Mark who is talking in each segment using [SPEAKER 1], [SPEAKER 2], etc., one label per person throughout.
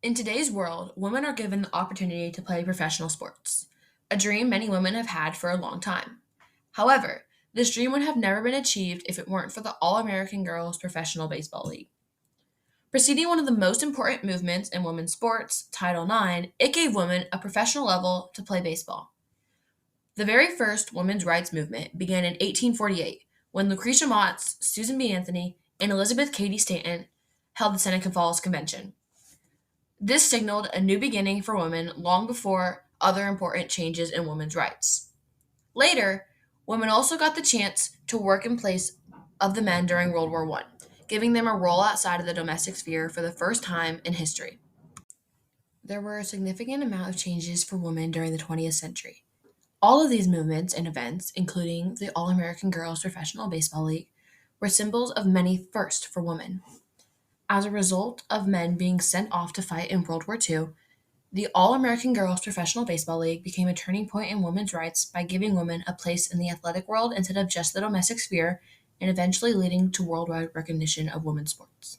[SPEAKER 1] In today's world, women are given the opportunity to play professional sports, a dream many women have had for a long time. However, this dream would have never been achieved if it weren't for the All American Girls Professional Baseball League. Preceding one of the most important movements in women's sports, Title IX, it gave women a professional level to play baseball. The very first women's rights movement began in 1848 when Lucretia Motts, Susan B. Anthony, and Elizabeth Cady Stanton held the Seneca Falls Convention. This signaled a new beginning for women long before other important changes in women's rights. Later, women also got the chance to work in place of the men during World War I, giving them a role outside of the domestic sphere for the first time in history. There were a significant amount of changes for women during the 20th century. All of these movements and events, including the All American Girls Professional Baseball League, were symbols of many firsts for women. As a result of men being sent off to fight in World War II, the All American Girls Professional Baseball League became a turning point in women's rights by giving women a place in the athletic world instead of just the domestic sphere, and eventually leading to worldwide recognition of women's sports.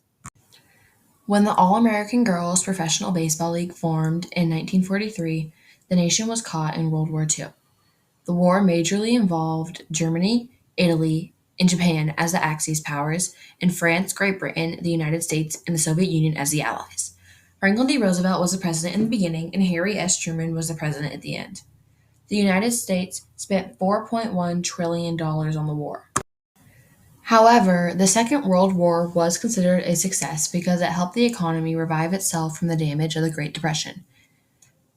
[SPEAKER 1] When the All American Girls Professional Baseball League formed in 1943, the nation was caught in World War II. The war majorly involved Germany, Italy, and Japan as the Axis powers, and France, Great Britain, the United States, and the Soviet Union as the Allies. Franklin D. Roosevelt was the president in the beginning, and Harry S. Truman was the president at the end. The United States spent $4.1 trillion on the war. However, the Second World War was considered a success because it helped the economy revive itself from the damage of the Great Depression.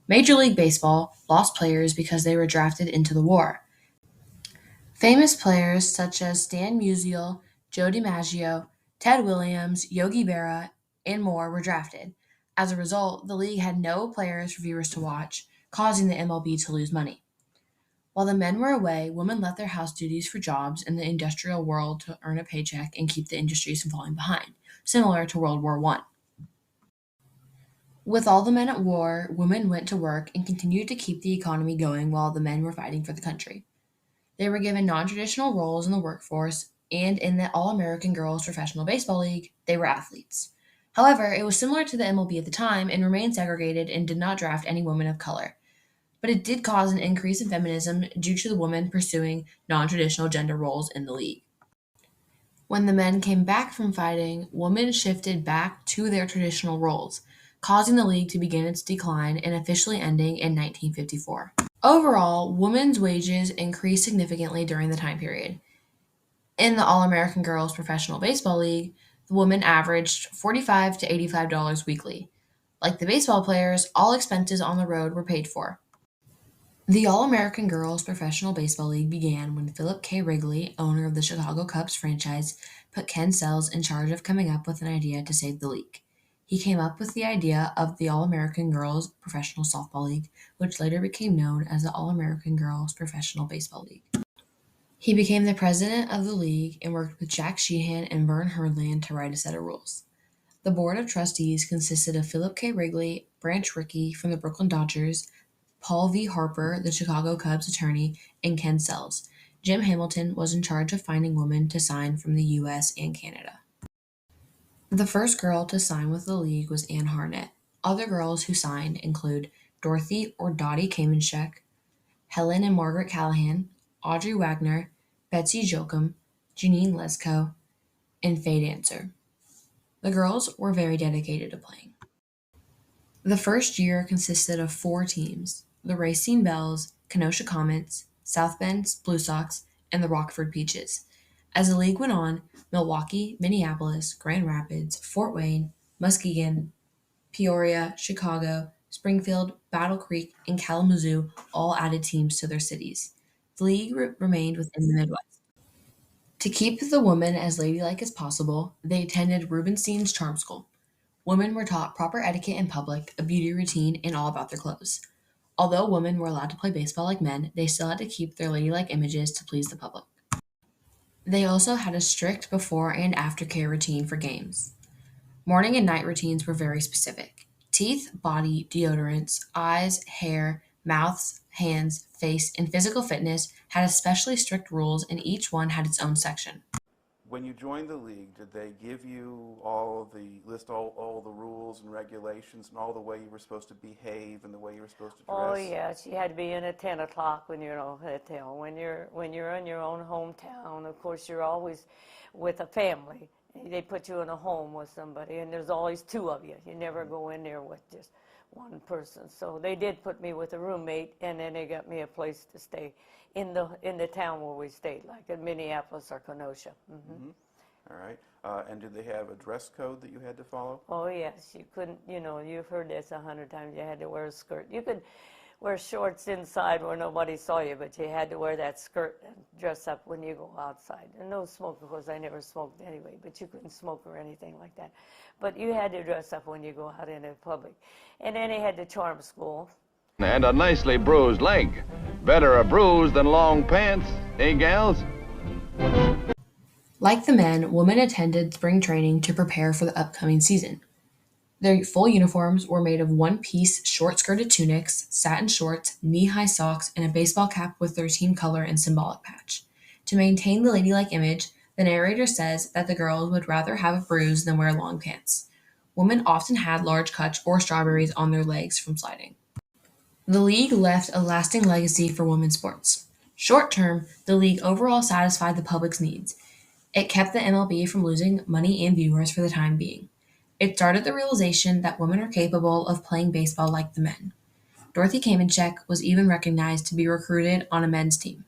[SPEAKER 1] Major League Baseball lost players because they were drafted into the war. Famous players such as Stan Musial, Joe DiMaggio, Ted Williams, Yogi Berra, and more were drafted. As a result, the league had no players for viewers to watch, causing the MLB to lose money. While the men were away, women left their house duties for jobs in the industrial world to earn a paycheck and keep the industries from falling behind, similar to World War I. With all the men at war, women went to work and continued to keep the economy going while the men were fighting for the country. They were given non-traditional roles in the workforce, and in the All-American Girls Professional Baseball League, they were athletes. However, it was similar to the MLB at the time and remained segregated and did not draft any women of color. But it did cause an increase in feminism due to the women pursuing non-traditional gender roles in the league. When the men came back from fighting, women shifted back to their traditional roles, causing the league to begin its decline and officially ending in 1954. Overall, women's wages increased significantly during the time period. In the All-American Girls Professional Baseball League, the women averaged $45 to $85 weekly. Like the baseball players, all expenses on the road were paid for. The All-American Girls Professional Baseball League began when Philip K. Wrigley, owner of the Chicago Cubs franchise, put Ken Sells in charge of coming up with an idea to save the league. He came up with the idea of the All-American Girls Professional Softball League, which later became known as the All-American Girls Professional Baseball League. He became the president of the league and worked with Jack Sheehan and Vern Herdland to write a set of rules. The board of trustees consisted of Philip K. Wrigley, Branch Rickey from the Brooklyn Dodgers, Paul V. Harper, the Chicago Cubs attorney, and Ken Sells. Jim Hamilton was in charge of finding women to sign from the U.S. and Canada. The first girl to sign with the league was Ann Harnett. Other girls who signed include Dorothy or Dottie Kamenschek, Helen and Margaret Callahan, Audrey Wagner, Betsy Jochum, Janine Lesko, and Faye Dancer. The girls were very dedicated to playing. The first year consisted of 4 teams: the Racine Bells, Kenosha Comets, South Bend Blue Sox, and the Rockford Peaches. As the league went on, Milwaukee, Minneapolis, Grand Rapids, Fort Wayne, Muskegon, Peoria, Chicago, Springfield, Battle Creek, and Kalamazoo all added teams to their cities. The league remained within the Midwest. To keep the women as ladylike as possible, they attended Rubenstein's Charm School. Women were taught proper etiquette in public, a beauty routine, and all about their clothes. Although women were allowed to play baseball like men, they still had to keep their ladylike images to please the public. They also had a strict before and after care routine for games. Morning and night routines were very specific. Teeth, body, deodorants, eyes, hair, mouths, hands, face, and physical fitness had especially strict rules, and each one had its own section.
[SPEAKER 2] When you joined the league, did they give you all the rules and regulations and all the way you were supposed to behave and the way you were supposed to
[SPEAKER 3] Oh
[SPEAKER 2] dress?
[SPEAKER 3] yes, you had to be in at 10 o'clock when you're in a hotel. When you're in your own hometown, of course you're always with a family. They put you in a home with somebody, and there's always two of you. You never go in there with just one person. So they did put me with a roommate, and then they got me a place to stay in the town where we stayed, like in Minneapolis or Kenosha.
[SPEAKER 2] All right. And did they have a dress code that you had to follow?
[SPEAKER 3] Oh yes, you couldn't. You've heard this 100 times. You had to wear a skirt. You could wear shorts inside where nobody saw you, but you had to wear that skirt and dress up when you go outside. And no smoke, of course. I never smoked anyway, but you couldn't smoke or anything like that. But you had to dress up when you go out into public. And then they had the charm school.
[SPEAKER 4] And a nicely bruised leg. Better a bruise than long pants, eh, gals?
[SPEAKER 1] Like the men, women attended spring training to prepare for the upcoming season. Their full uniforms were made of one-piece short-skirted tunics, satin shorts, knee-high socks, and a baseball cap with their team color and symbolic patch. To maintain the ladylike image, the narrator says that the girls would rather have a bruise than wear long pants. Women often had large cuts or strawberries on their legs from sliding. The league left a lasting legacy for women's sports. Short term, the league overall satisfied the public's needs. It kept the MLB from losing money and viewers for the time being. It started the realization that women are capable of playing baseball like the men. Dorothy Kamenchek was even recognized to be recruited on a men's team.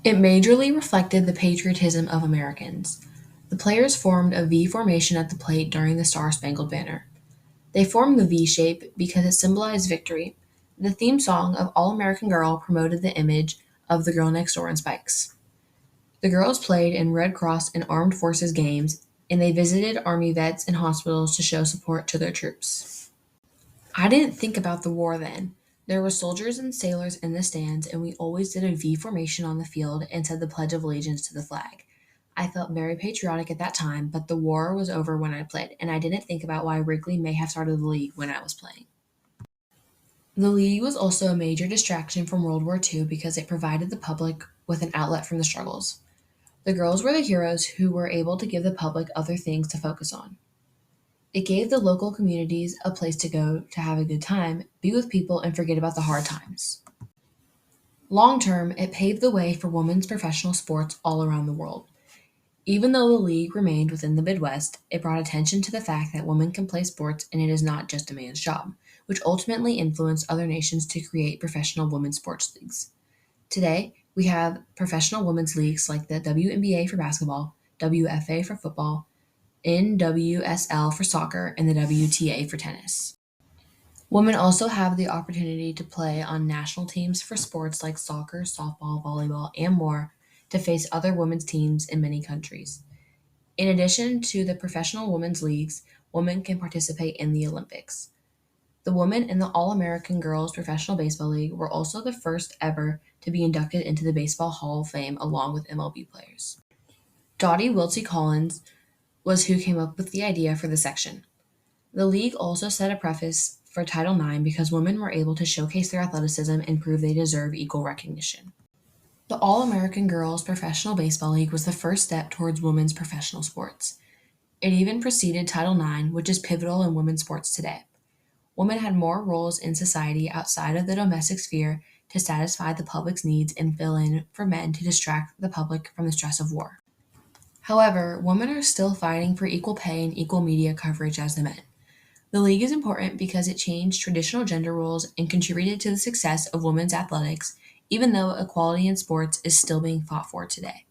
[SPEAKER 1] It majorly reflected the patriotism of Americans. The players formed a V formation at the plate during the Star-Spangled Banner. They formed the V shape because it symbolized victory. The theme song of All American Girl promoted the image of the girl next door in spikes. The girls played in Red Cross and Armed Forces games, and they visited Army vets and hospitals to show support to their troops. I didn't think about the war then. There were soldiers and sailors in the stands, and we always did a V formation on the field and said the Pledge of Allegiance to the flag. I felt very patriotic at that time, but the war was over when I played, and I didn't think about why Wrigley may have started the league when I was playing. The league was also a major distraction from World War II because it provided the public with an outlet from the struggles. The girls were the heroes who were able to give the public other things to focus on. It gave the local communities a place to go to have a good time, be with people, and forget about the hard times. Long term, it paved the way for women's professional sports all around the world. Even though the league remained within the Midwest, it brought attention to the fact that women can play sports and it is not just a man's job, which ultimately influenced other nations to create professional women's sports leagues. Today, we have professional women's leagues like the WNBA for basketball, WFA for football, NWSL for soccer, and the WTA for tennis. Women also have the opportunity to play on national teams for sports like soccer, softball, volleyball, and more to face other women's teams in many countries. In addition to the professional women's leagues, women can participate in the Olympics. The women in the All American Girls Professional Baseball League were also the first ever to be inducted into the Baseball Hall of Fame along with MLB players. Dottie Wiltsey Collins was who came up with the idea for the section. The league also set a preface for Title IX because women were able to showcase their athleticism and prove they deserve equal recognition. The All American Girls Professional Baseball League was the first step towards women's professional sports. It even preceded Title IX, which is pivotal in women's sports today. Women had more roles in society outside of the domestic sphere to satisfy the public's needs and fill in for men to distract the public from the stress of war. However, women are still fighting for equal pay and equal media coverage as the men. The league is important because it changed traditional gender roles and contributed to the success of women's athletics, even though equality in sports is still being fought for today.